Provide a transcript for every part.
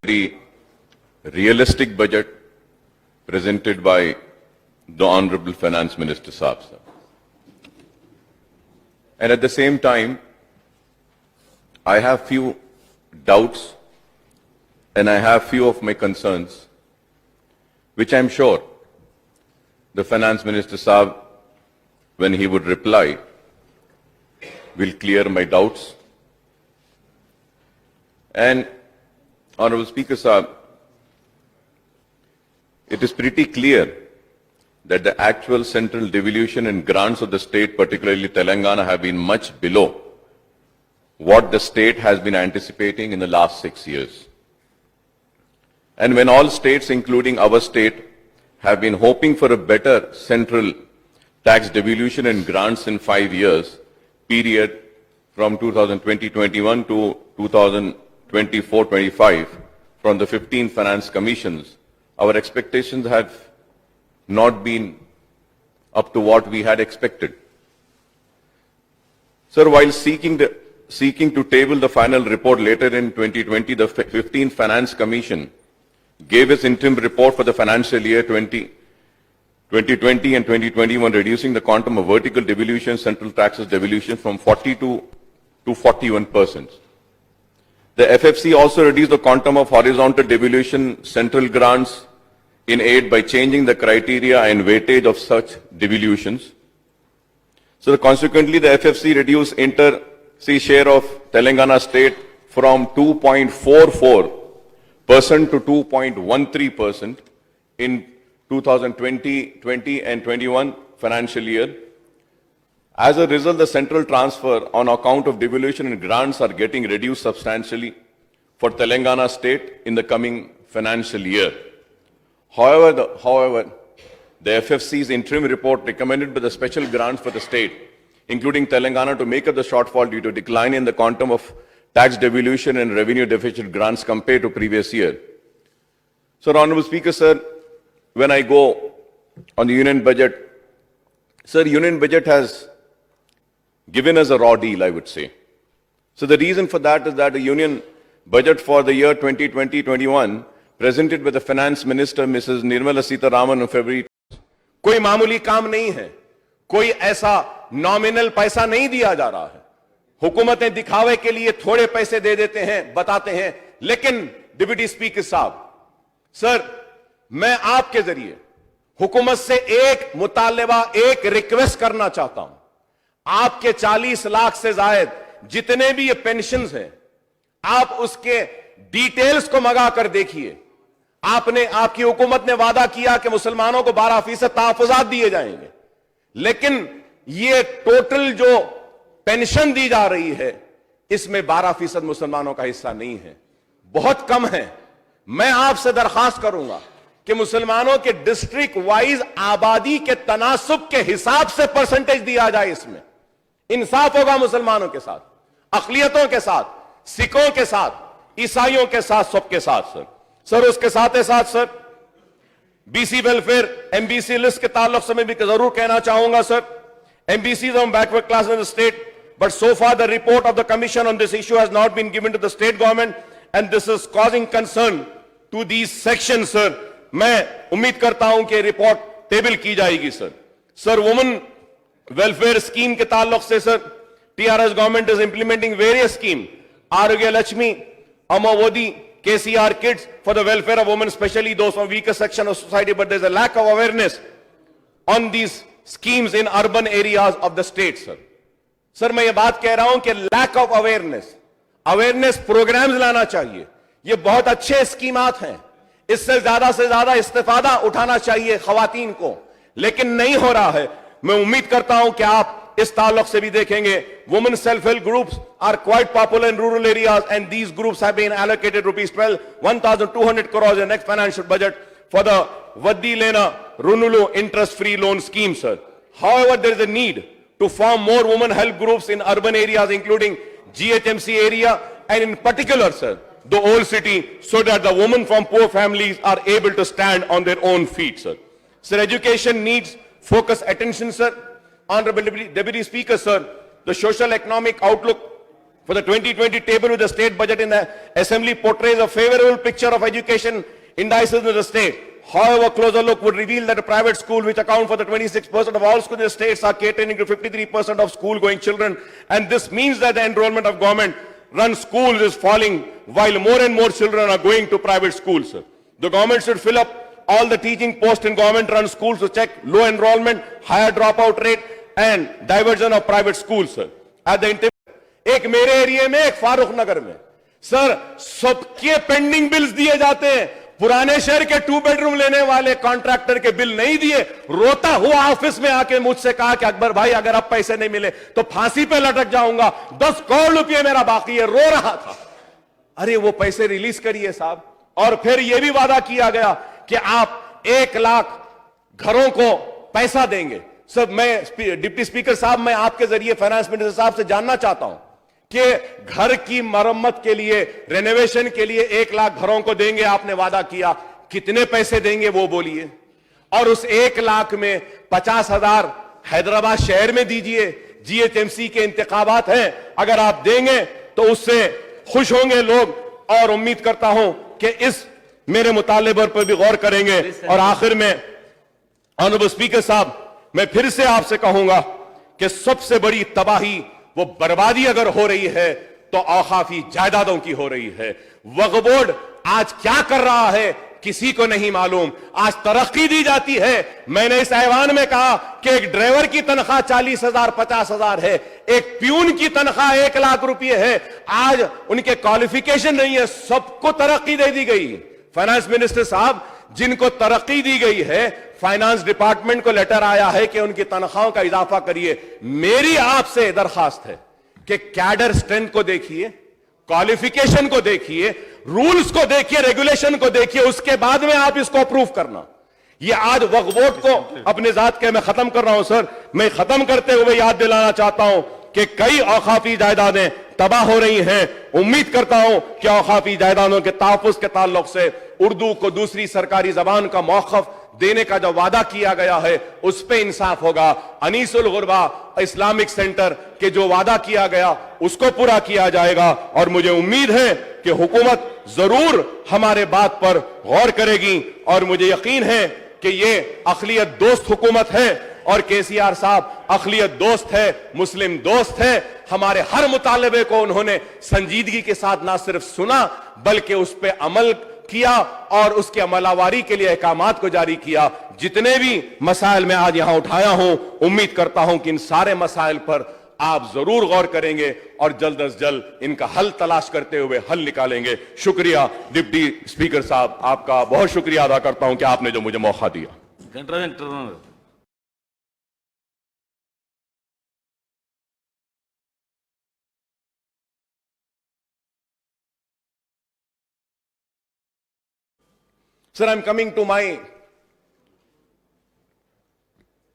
very realistic budget presented by the Honorable Finance Minister Saab. And at the same time, I have few doubts and I have few of my concerns, which I'm sure the Finance Minister Saab, when he would reply, will clear my doubts. And Honorable Speaker Saab, it is pretty clear that the actual central devolution and grants of the state, particularly Telangana, have been much below what the state has been anticipating in the last 6 years. And when all states, including our state, have been hoping for a better central tax devolution and grants in 5 years, period from 2020-21 to 2024-25, from the 15 finance commissions, our expectations have not been up to what we had expected. Sir, while seeking to table the final report later in 2020, the 15th Finance Commission gave its interim report for the financial year 2020 and 2021, reducing the quantum of vertical devolution, central taxes devolution from 42 to 41%. The FFC also reduced the quantum of horizontal devolution, central grants in aid by changing the criteria and weightage of such devolutions. So consequently, the FFC reduced inter-C share of Telangana state from 2.44% to 2.13% in 2020 and 21 financial year. As a result, the central transfer on account of devolution and grants are getting reduced substantially for Telangana state in the coming financial year. However, the FFC's interim report recommended by the special grants for the state, including Telangana, to make up the shortfall due to decline in the quantum of tax devolution and revenue deficit grants compared to previous year. So, Honorable Speaker, sir, when I go on the union budget, sir, union budget has given us a raw deal, I would say. So the reason for that is that the union budget for the year 2020-21 presented by the Finance Minister, Mrs. Nirmala Sitharaman, in February. कोई मामूली काम नहीं है, कोई ऐसा nominal पैसा नहीं दिया जा रहा है। हुकूमतें दिखावे के लिए थोड़े पैसे दे देते हैं, बताते हैं, लेकिन डिप्टी स्पीकर साहब, सर, मैं आपके जरिए हुकूमत से एक मुतालबा, एक रिक्वेस्ट करना चाहता हूं। आपके 40 लाख से जायद जितने भी ये पेंशन्स हैं, आप उसके डिटेल्स को मंगा कर देखिए। आपकी हुकूमत ने वादा किया कि मुसलमानों को 12% तहफ़्फ़ुज़ात दिए जाएंगे, लेकिन ये टोटल जो पेंशन दी जा रही है, इसमें 12% मुसलमानों का हिस्सा नहीं है, बहुत कम है। मैं आपसे दरखास्त करूंगा कि मुसलमानों के डिस्ट्रिक्ट वाइज आबादी के तनासुब के हिसाब से परसेंटेज दिया जाए। इसमें इंसाफ होगा मुसलमानों के साथ, अक़लियतों के साथ, सिखों के साथ, ईसाइयों के साथ, सबके साथ। सर उसके साथ sir, BC welfare MBC list के ताल्लुक से मैं भी जरूर कहना चाहूंगा। Sir, MBC on backward class in the state, but so far the report of the commission on this issue has not been given to the state government and this is causing concern to these section. Sir, मैं उम्मीद करता हूं कि report table की जाएगी। Sir, women welfare scheme के ताल्लुक से sir, TRS government is implementing various scheme, आरोग्य Lakshmi, अमोवदी, KCR kids for the welfare of women, especially those from weaker section of society, but there's a lack of awareness on these schemes in urban areas of the state, sir. Sir, मैं ये बात कह रहा हूं कि lack of awareness programs लाना चाहिए। ये बहुत अच्छे स्कीमात हैं, इससे से ज्यादा इस्तेफादा उठाना चाहिए खवातीन को, लेकिन नहीं हो रहा है। मैं उम्मीद करता हूं कि आप इस ताल्लुक से भी देखेंगे। Women self help groups are quite popular in rural areas and these groups have been allocated rupees 1,200 crores in next financial budget for the Vaddi Lena Runulu interest-free loan scheme, sir. However, there is a need to form more women help groups in urban areas, including GHMC area, and in particular, sir, the old city, so that the women from poor families are able to stand on their own feet, sir. Sir, education needs focused attention, sir. Honorable Deputy Speaker, sir, the social economic outlook for the 2020 table with the state budget in the assembly portrays a favorable picture of education indices in the state. However, closer look would reveal that a private school, which account for the 26% of all schools in the states, are catering to 53% of school-going children, and this means that the enrollment of government-run schools is falling, while more and more children are going to private schools. The government should fill up all the teaching posts in government-run schools to check low enrollment, higher dropout rate, and diversion of private schools. At the एक मेरे area में, एक फारूक नगर में, sir सबके pending bills दिए जाते हैं। पुराने शहर के 2 बेडरूम लेने वाले कॉन्ट्रैक्टर के बिल नहीं दिए, रोता हुआ ऑफिस में आके मुझसे कहा कि अकबर भाई अगर अब पैसे नहीं मिले तो फांसी पे लटक जाऊंगा, 10 करोड़ रुपए मेरा बाकी है, रो रहा था। अरे वो पैसे रिलीज करिए साहब। और फिर यह भी वादा किया गया कि आप 1 लाख घरों को पैसा देंगे। सब मैं डिप्टी स्पीकर साहब, मैं आपके जरिए फाइनेंस मिनिस्टर साहब से जानना चाहता हूं कि घर की मरम्मत के लिए, रेनोवेशन के लिए 1 लाख घरों को देंगे, आपने वादा किया, कितने पैसे देंगे वो बोलिए। और उस 1 लाख में 50,000 हैदराबाद शहर में दीजिए, जीएचएमसी के इंतखाबात हैं, अगर आप देंगे तो उससे खुश होंगे लोग, और उम्मीद करता हूं कि इस मेरे मुतालबे पर भी गौर करेंगे। और आखिर में ऑनरेबल स्पीकर साहब, मैं फिर से आपसे कहूंगा कि सबसे बड़ी तबाही, वो बर्बादी अगर हो रही है तो औकाफी जायदादों की हो रही है। वक्फ बोर्ड आज क्या कर रहा है किसी को नहीं मालूम। आज तरक्की दी जाती है। मैंने इस ऐवान में कहा कि एक ड्राइवर की तनख्वाह 40,000 50,000 है, एक प्यून की तनख्वाह 1 लाख रुपए है। आज उनके क्वालिफिकेशन नहीं है, सबको तरक्की दे दी गई। फाइनेंस मिनिस्टर साहब, जिनको तरक्की दी गई है, फाइनेंस डिपार्टमेंट को लेटर आया है कि उनकी तनख्वाहों का इजाफा करिए। मेरी आपसे दरखास्त है कि कैडर स्ट्रेंथ को देखिए, क्वालिफिकेशन को देखिए, रूल्स को देखिए, रेगुलेशन को देखिए, उसके बाद में आप इसको अप्रूव करना। ये आज वक्फ बोर्ड को अपने जात के, मैं खत्म कर रहा हूं सर, मैं खत्म करते हुए याद दिलाना चाहता हूं कि कई औकाफी जायदादें तबाह हो रही हैं। उम्मीद करता हूं कि औकाफी जायदादों के तहफ्फुज़ के ताल्लुक से उर्दू को दूसरी सरकारी जबान का मौक़िफ़ देने का जो वादा किया गया है उस पे इंसाफ होगा। अनीसुल गुरबा इस्लामिक सेंटर के जो वादा किया गया उसको पूरा किया जाएगा, और मुझे उम्मीद है कि हुकूमत जरूर हमारे बात पर गौर करेगी, और मुझे यकीन है कि ये अक़लियत दोस्त हुकूमत है, और केसीआर साहब अक़लियत दोस्त है, मुस्लिम दोस्त है। हमारे हर मुतालबे को उन्होंने संजीदगी के साथ ना सिर्फ सुना बल्कि उस पर अमल किया, और उसके अमलावारी के लिए अहकामात को जारी किया। जितने भी मसाइल मैं आज यहां उठाया हूं, उम्मीद करता हूं कि इन सारे मसाइल पर आप जरूर गौर करेंगे और जल्द अज जल्द इनका हल तलाश करते हुए हल निकालेंगे। शुक्रिया डिप्टी स्पीकर साहब, आपका बहुत शुक्रिया अदा करता हूं कि आपने जो मुझे मौका दिया। Sir, I'm coming to my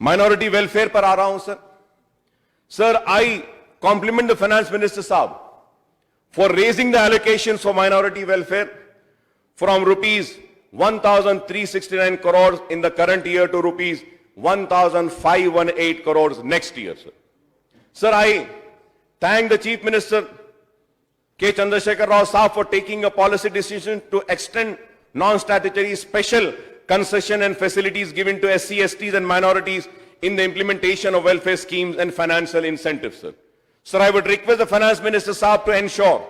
minority welfare पर आ रहा हूं sir. Sir, I compliment the finance minister साहब for raising the allocations for minority welfare from rupees 1,369 crores in the current year to rupees 1,518 crores next year, sir. Sir, I thank the Chief Minister K. Chandrasekhar Rao Saab for taking a policy decision to extend non-statutory special concession and facilities given to SC, STs and minorities in the implementation of welfare schemes and financial incentives, sir. Sir, I would request the Finance Minister Saab to ensure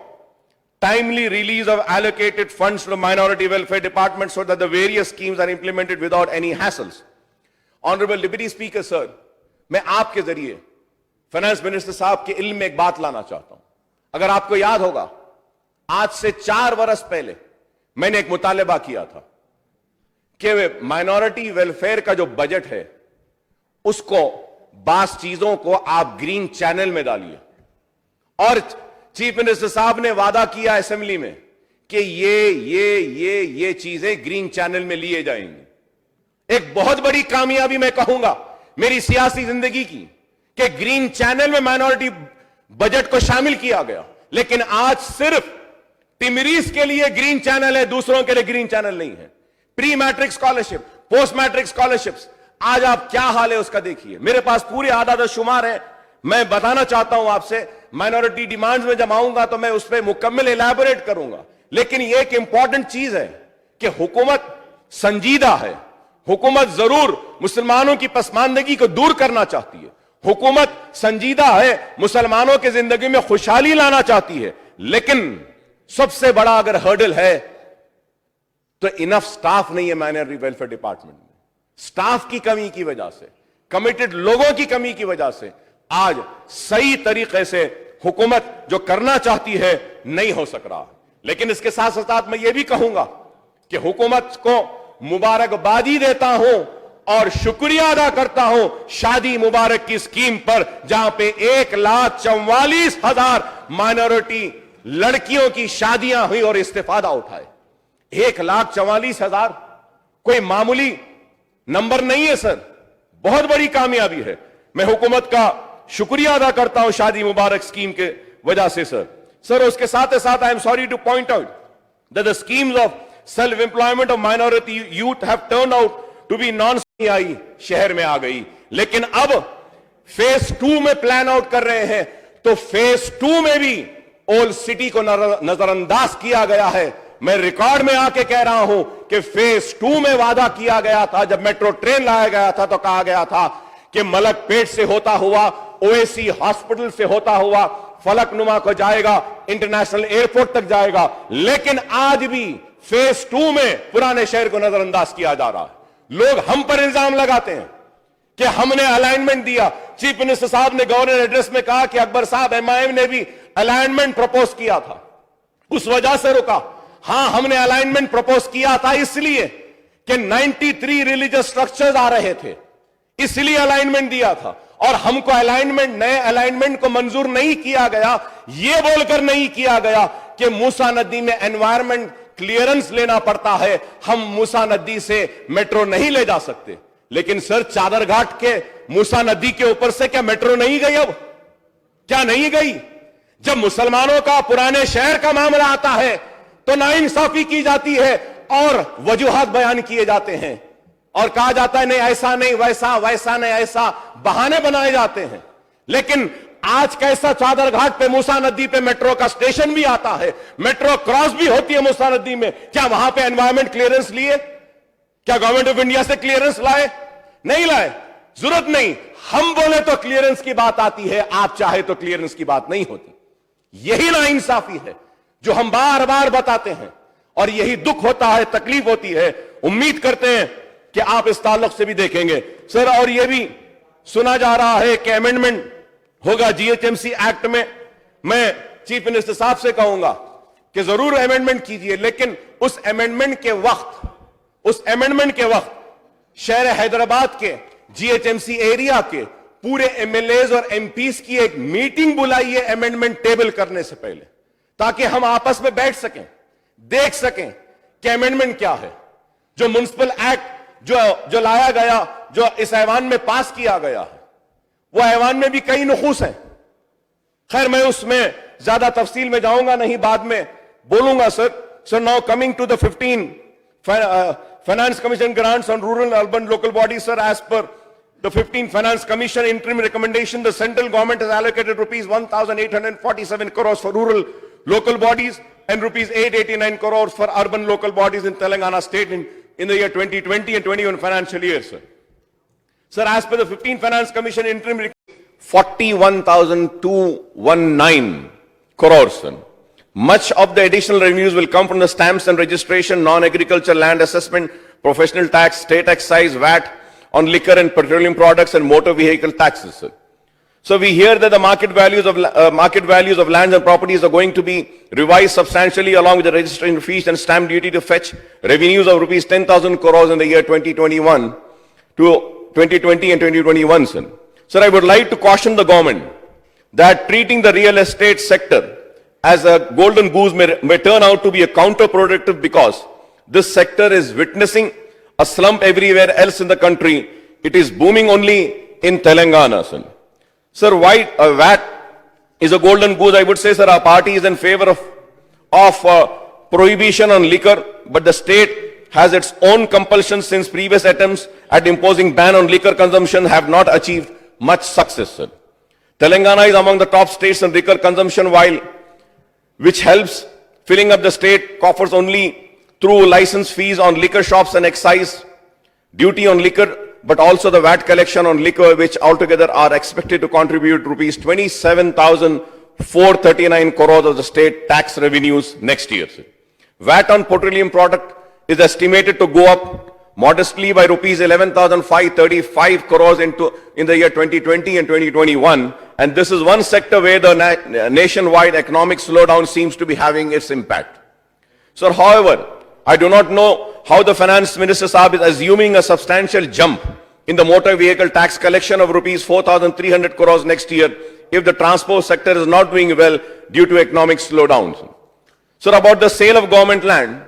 timely release of allocated funds to the Minority Welfare Department so that the various schemes are implemented without any hassles. Honorable Deputy Speaker, sir, मैं आपके जरिए finance minister साहब के इल्म में एक बात लाना चाहता हूं। अगर आपको याद होगा, आज से 4 वर्ष पहले मैंने एक मुतालबा किया था कि माइनॉरिटी वेलफेयर का जो बजट है उसको बास चीजों को आप ग्रीन चैनल में डालिए, और चीफ मिनिस्टर साहब ने वादा किया असेंबली में कि ये चीजें ग्रीन चैनल में लिए जाएंगी। एक बहुत बड़ी कामयाबी मैं कहूंगा मेरी सियासी जिंदगी की कि ग्रीन चैनल में माइनॉरिटी बजट को शामिल किया गया। लेकिन आज सिर्फ टिमरीज के लिए ग्रीन चैनल है, दूसरों के लिए ग्रीन चैनल नहीं है। Pre matric scholarship, post matric scholarships, आज आप क्या हाल है उसका देखिए। मेरे पास पूरे आदाद शुमार है, मैं बताना चाहता हूं आपसे। माइनॉरिटी डिमांड्स में जब आऊंगा तो मैं उस पर मुकम्मल इलैबोरेट करूंगा। लेकिन यह एक इंपॉर्टेंट चीज है कि हुकूमत संजीदा है, हुकूमत जरूर मुसलमानों की पसमानदगी को दूर करना चाहती है, हुकूमत संजीदा है, मुसलमानों की जिंदगी में खुशहाली लाना चाहती है। लेकिन सबसे बड़ा अगर हर्डल है तो इनफ स्टाफ नहीं है माइनॉरिटी वेलफेयर डिपार्टमेंट में। स्टाफ की कमी की वजह से, कमिटेड लोगों की कमी की वजह से आज सही तरीके से हुकूमत जो करना चाहती है नहीं हो सक रहा। लेकिन इसके साथ साथ मैं ये भी कहूंगा कि हुकूमत को मुबारकबादी देता हूं और शुक्रिया अदा करता हूं शादी मुबारक की स्कीम पर, जहां पे 1,44,000 माइनॉरिटी लड़कियों की शादियां हुई और इस्तेफादा उठाए। 1,44,000 कोई मामूली नंबर नहीं है सर, बहुत बड़ी कामयाबी है। मैं हुकूमत का शुक्रिया अदा करता हूं शादी मुबारक स्कीम के वजह से सर उसके साथ साथ I am sorry to point out that the schemes of self employment of minority youth have turn out to be non I शहर में आ गई। लेकिन अब फेज 2 में प्लान आउट कर रहे हैं तो फेज 2 में भी ओल्ड सिटी को नजरअंदाज किया गया है। मैं रिकॉर्ड में आके कह रहा हूं कि फेज 2 में वादा किया गया था, जब मेट्रो ट्रेन लाया गया था तो कहा गया था कि मलकपेट से होता हुआ, ओएसी हॉस्पिटल से होता हुआ फलकनुमा को जाएगा, इंटरनेशनल एयरपोर्ट तक जाएगा। लेकिन आज भी फेज 2 में पुराने शहर को नजरअंदाज किया जा रहा है। लोग हम पर इल्जाम लगाते हैं कि हमने अलाइनमेंट दिया। चीफ मिनिस्टर साहब ने गवर्नर एड्रेस में कहा कि अकबर साहब एमआईएम ने भी अलाइनमेंट प्रपोज किया था, उस वजह से रुका। हां, हमने अलाइनमेंट प्रपोज किया था इसलिए कि 93 रिलीजियस स्ट्रक्चर्स आ रहे थे, इसलिए अलाइनमेंट दिया था। और हमको अलाइनमेंट, नए अलाइनमेंट को मंजूर नहीं किया गया, यह बोलकर नहीं किया गया कि मूसा नदी में एनवायरमेंट क्लियरेंस लेना पड़ता है, हम मूसा नदी से मेट्रो नहीं ले जा सकते। लेकिन सर, चादर घाट के मूसा नदी के ऊपर से क्या मेट्रो नहीं गई? अब क्या नहीं गई? जब मुसलमानों का पुराने शहर का मामला आता है तो नाइंसाफी की जाती है और वजूहात बयान किए जाते हैं और कहा जाता है नहीं ऐसा नहीं वैसा, वैसा नहीं ऐसा, बहाने बनाए जाते हैं। लेकिन आज कैसा चादर घाट पे मूसा नदी पे मेट्रो का स्टेशन भी आता है, मेट्रो क्रॉस भी होती है मूसा नदी में, क्या वहां पे एनवायरमेंट क्लियरेंस लिए? क्या गवर्नमेंट ऑफ इंडिया से क्लियरेंस लाए? नहीं लाए, जरूरत नहीं। हम बोले तो क्लियरेंस की बात आती है, आप चाहे तो क्लियरेंस की बात नहीं होती। यही नाइंसाफी है जो हम बार बार बताते हैं और यही दुख होता है, तकलीफ होती है। उम्मीद करते हैं कि आप इस ताल्लुक से भी देखेंगे सर। और यह भी सुना जा रहा है कि अमेंडमेंट होगा जीएचएमसी एक्ट में। मैं चीफ मिनिस्टर साहब से कहूंगा कि जरूर अमेंडमेंट कीजिए, लेकिन उस अमेंडमेंट के वक्त शहर हैदराबाद के जीएचएमसी एरिया के पूरे एमएलएज और एमपीज की एक मीटिंग बुलाइए अमेंडमेंट टेबल करने से पहले, ताकि हम आपस में बैठ सकें, देख सकें कि अमेंडमेंट क्या है। जो म्युनिसिपल एक्ट जो लाया गया, जो इस ऐवान में पास किया गया है, वो ऐवान में भी कई नुकूस हैं। खैर, मैं उसमें ज्यादा तफसील में जाऊंगा नहीं, बाद में बोलूंगा sir. Now coming to the 15 finance commission grants on rural urban local bodies sir, as per the 15th Finance Commission interim recommendation, the central government has allocated rupees 1,847 crores for rural local bodies and rupees 889 crores for urban local bodies in Telangana state in the year 2020 and 21 financial year, sir. Sir, as per the 15th Finance Commission interim 41,219 crores, sir. Much of the additional revenues will come from the stamps and registration, non-agriculture land assessment, professional tax, state excise, VAT, on liquor and petroleum products and motor vehicle taxes, sir. So we hear that the market values of lands and properties are going to be revised substantially, along with the registration fees and stamp duty, to fetch revenues of rupees 10,000 crores in the year 2021 to 2020 and 2021, sir. Sir, I would like to caution the government that treating the real estate sector as a golden goose may turn out to be a counterproductive, because this sector is witnessing a slump everywhere else in the country. It is booming only in Telangana, sir. Sir, why VAT is a golden goose? I would say, sir, our party is in favor of prohibition on liquor, but the state has its own compulsions, since previous attempts at imposing ban on liquor consumption have not achieved much success, sir. Telangana is among the top states in liquor consumption, which helps filling up the state coffers only through license fees on liquor shops and excise duty on liquor, but also the VAT collection on liquor, which altogether are expected to contribute rupees 27,439 crores of the state tax revenues next year. VAT on petroleum product is estimated to go up modestly by rupees 11,535 crores in the year 2020 and 2021. And this is one sector where the nationwide economic slowdown seems to be having its impact. So, however, I do not know how the Finance Minister Saab is assuming a substantial jump in the motor vehicle tax collection of rupees 4,300 crores next year if the transport sector is not doing well due to economic slowdowns. Sir, about the sale of government land,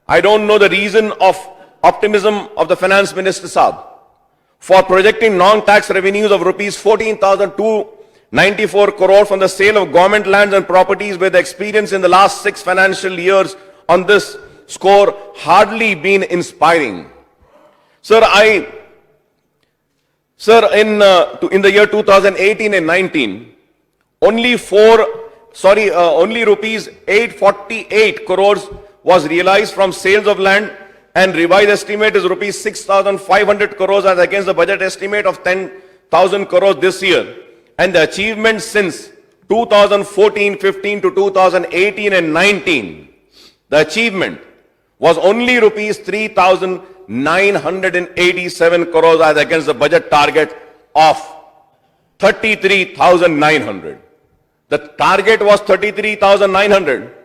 I don't know the reason of optimism of the Finance Minister Saab for projecting non-tax revenues of rupees 14,294 crore from the sale of government lands and properties, where the experience in the last 6 financial years on this score hardly been inspiring. Sir, in the year 2018 and 19, only rupees 848 crores was realized from sales of land, and revised estimate is rupees 6,500 crores as against the budget estimate of 10,000 crores this year. And the achievement since 2014-15 to 2018 and 19, the achievement was only rupees 3,987 crores as against the budget target of 33,900. The target was 33,900.